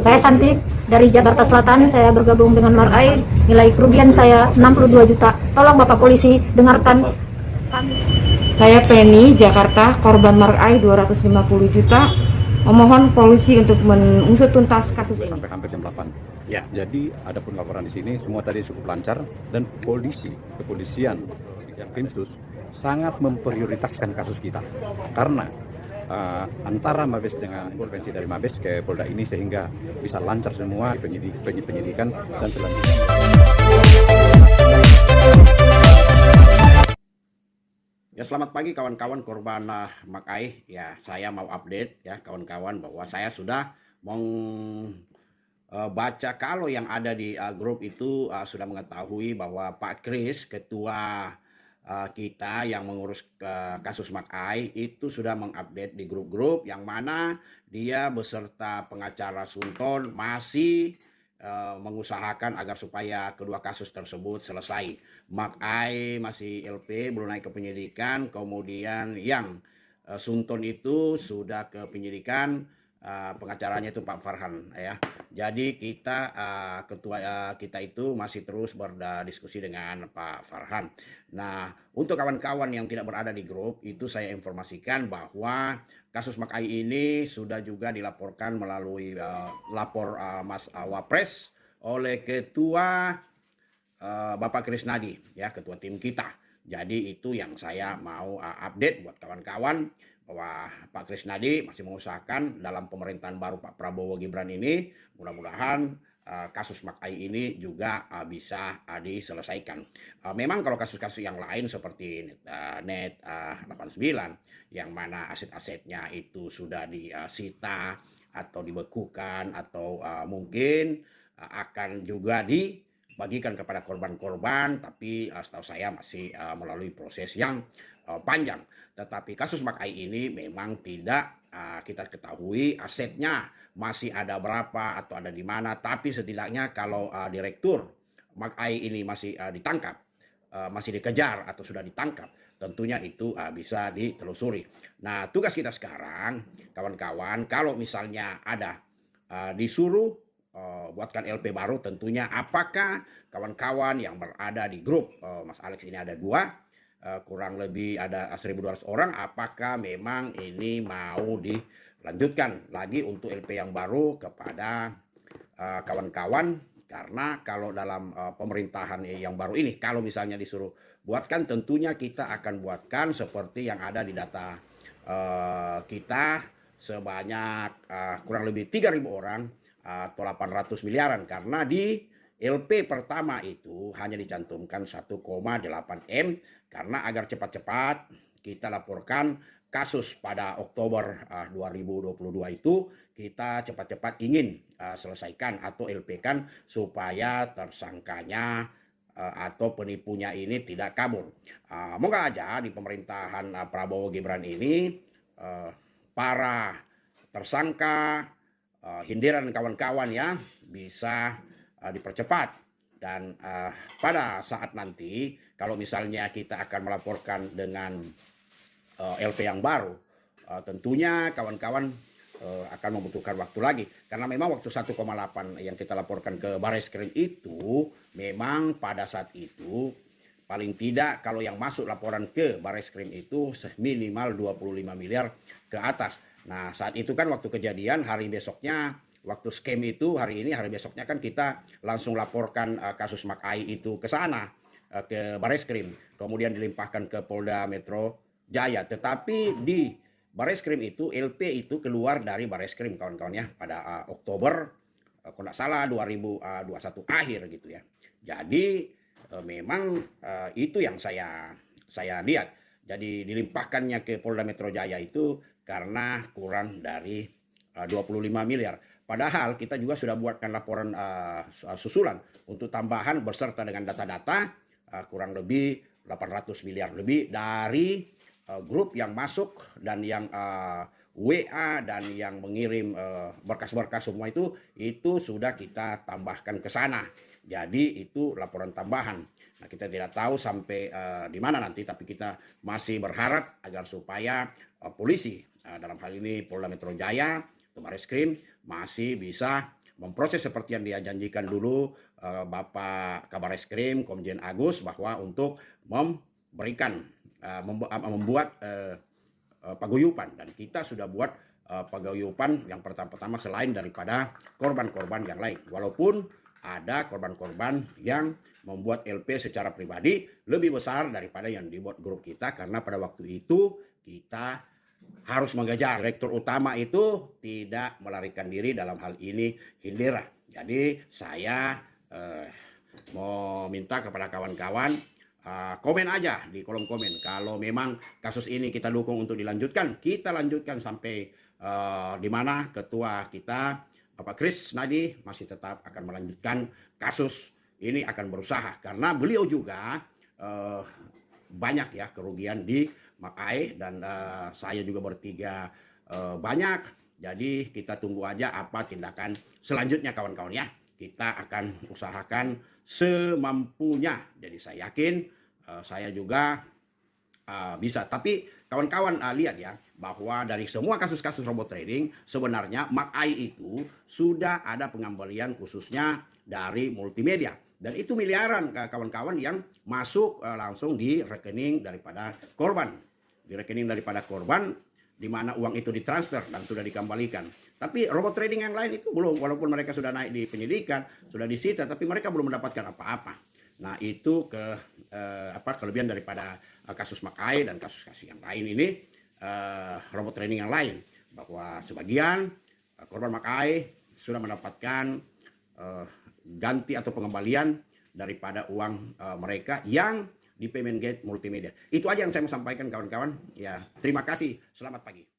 Saya Santi dari Jakarta Selatan, saya bergabung dengan Marai. Nilai kerugian saya 62 juta. Tolong Bapak Polisi dengarkan kami. Saya Penny, Jakarta, korban Marai 250 juta. Memohon polisi untuk mengusut tuntas kasus ini. Sampai hampir jam 8. Ya, jadi ada pun laporan di sini semua tadi cukup lancar dan kepolisian yang Krimsus sangat memprioritaskan kasus kita karena antara Mabes dengan intervensi dari Mabes ke Polda ini sehingga bisa lancar semua penyidikan dan selanjutnya. Ya, selamat pagi kawan-kawan korban Makai. Ya, saya mau update ya kawan-kawan bahwa saya sudah baca kalau yang ada di grup itu sudah mengetahui bahwa Pak Kris, ketua kita yang mengurus kasus Makai itu sudah mengupdate di grup-grup yang mana dia beserta pengacara Sunton masih mengusahakan agar supaya kedua kasus tersebut selesai. Makai masih LP belum naik ke penyidikan, kemudian yang Sunton itu sudah ke penyidikan, pengacaranya itu Pak Farhan ya. Jadi kita ketua kita itu masih terus berdiskusi dengan Pak Farhan. Nah, untuk kawan-kawan yang tidak berada di grup itu saya informasikan bahwa kasus Makai ini sudah juga dilaporkan melalui lapor Mas Wapres oleh ketua Bapak Krisnadi ya, ketua tim kita. Jadi itu yang saya mau update buat kawan-kawan bahwa Pak Krisnadi masih mengusahakan dalam pemerintahan baru Pak Prabowo Gibran ini mudah-mudahan kasus Makai ini juga bisa diselesaikan. Memang kalau kasus-kasus yang lain seperti Net 89 yang mana aset-asetnya itu sudah disita atau dibekukan atau mungkin akan juga dibagikan kepada korban-korban, tapi setahu saya masih melalui proses yang panjang. Tetapi kasus Makai ini memang tidak kita ketahui asetnya masih ada berapa atau ada di mana, tapi setidaknya kalau direktur Makai ini masih ditangkap, masih dikejar atau sudah ditangkap, tentunya itu bisa ditelusuri. Nah, tugas kita sekarang kawan-kawan kalau misalnya ada disuruh buatkan LP baru, tentunya apakah kawan-kawan yang berada di grup Mas Alex ini ada dua, kurang lebih ada 1.200 orang, apakah memang ini mau dilanjutkan lagi untuk LP yang baru kepada kawan-kawan. Karena kalau dalam pemerintahan yang baru ini kalau misalnya disuruh buatkan, tentunya kita akan buatkan seperti yang ada di data kita sebanyak kurang lebih 3.000 orang atau 800 miliaran, karena di LP pertama itu hanya dicantumkan 1,8 M karena agar cepat-cepat kita laporkan kasus pada Oktober 2022 itu kita cepat-cepat ingin selesaikan atau LP kan supaya tersangkanya atau penipunya ini tidak kabur. Moga aja di pemerintahan Prabowo Gibran ini para tersangka Hindiran kawan-kawan ya bisa dipercepat dan pada saat nanti kalau misalnya kita akan melaporkan dengan LP yang baru, tentunya kawan-kawan akan membutuhkan waktu lagi karena memang waktu 1,8 yang kita laporkan ke Barreskrim itu memang pada saat itu paling tidak kalau yang masuk laporan ke Barreskrim itu minimal 25 miliar ke atas. Nah, saat itu kan waktu kejadian hari besoknya, waktu scam itu hari ini, hari besoknya kan kita langsung laporkan kasus Makai itu ke sana, ke Barreskrim. Kemudian dilimpahkan ke Polda Metro Jaya. Tetapi di Barreskrim itu, LP itu keluar dari Barreskrim kawan-kawan ya, pada Oktober, kalau tidak salah 2021 akhir gitu ya. Jadi memang itu yang saya lihat. Jadi dilimpahkannya ke Polda Metro Jaya itu karena kurang dari 25 miliar. Padahal kita juga sudah buatkan laporan susulan untuk tambahan beserta dengan data-data kurang lebih 800 miliar lebih dari grup yang masuk dan yang WA dan yang mengirim berkas-berkas semua itu sudah kita tambahkan ke sana. Jadi itu laporan tambahan. Nah, kita tidak tahu sampai di mana nanti, tapi kita masih berharap agar supaya polisi dalam hal ini Polda Metro Jaya, Barreskrim masih bisa memproses seperti yang dia janjikan dulu Bapak Kabareskrim Komjen Agus, bahwa untuk memberikan membuat paguyuban, dan kita sudah buat paguyuban yang pertama-tama selain daripada korban-korban yang lain, walaupun ada korban-korban yang membuat LP secara pribadi lebih besar daripada yang dibuat grup kita, karena pada waktu itu kita harus mengejar. Direktur utama itu tidak melarikan diri dalam hal ini, Hindera. Jadi saya mau minta kepada kawan-kawan, komen aja di kolom komen. Kalau memang kasus ini kita dukung untuk dilanjutkan, kita lanjutkan sampai di mana ketua kita Bapak Kris Nadi masih tetap akan melanjutkan kasus ini, akan berusaha, karena beliau juga banyak ya kerugian di Makai, dan saya juga bertiga banyak. Jadi kita tunggu aja apa tindakan selanjutnya kawan-kawan ya. Kita akan usahakan semampunya. Jadi saya yakin saya juga bisa. Tapi kawan-kawan lihat ya, bahwa dari semua kasus-kasus robot trading sebenarnya Makai itu sudah ada pengembalian khususnya dari multimedia. Dan itu miliaran kawan-kawan yang masuk langsung di rekening daripada korban. Di rekening daripada korban, di mana uang itu ditransfer dan sudah dikembalikan. Tapi robot trading yang lain itu belum, walaupun mereka sudah naik di penyidikan, sudah disita, tapi mereka belum mendapatkan apa-apa. Nah itu kelebihan daripada kasus Makai dan kasus-kasus yang lain ini, robot trading yang lain, bahwa sebagian korban Makai sudah mendapatkan ganti atau pengembalian daripada uang mereka yang di payment gate multimedia. Itu aja yang saya mau sampaikan kawan-kawan. Ya, terima kasih. Selamat pagi.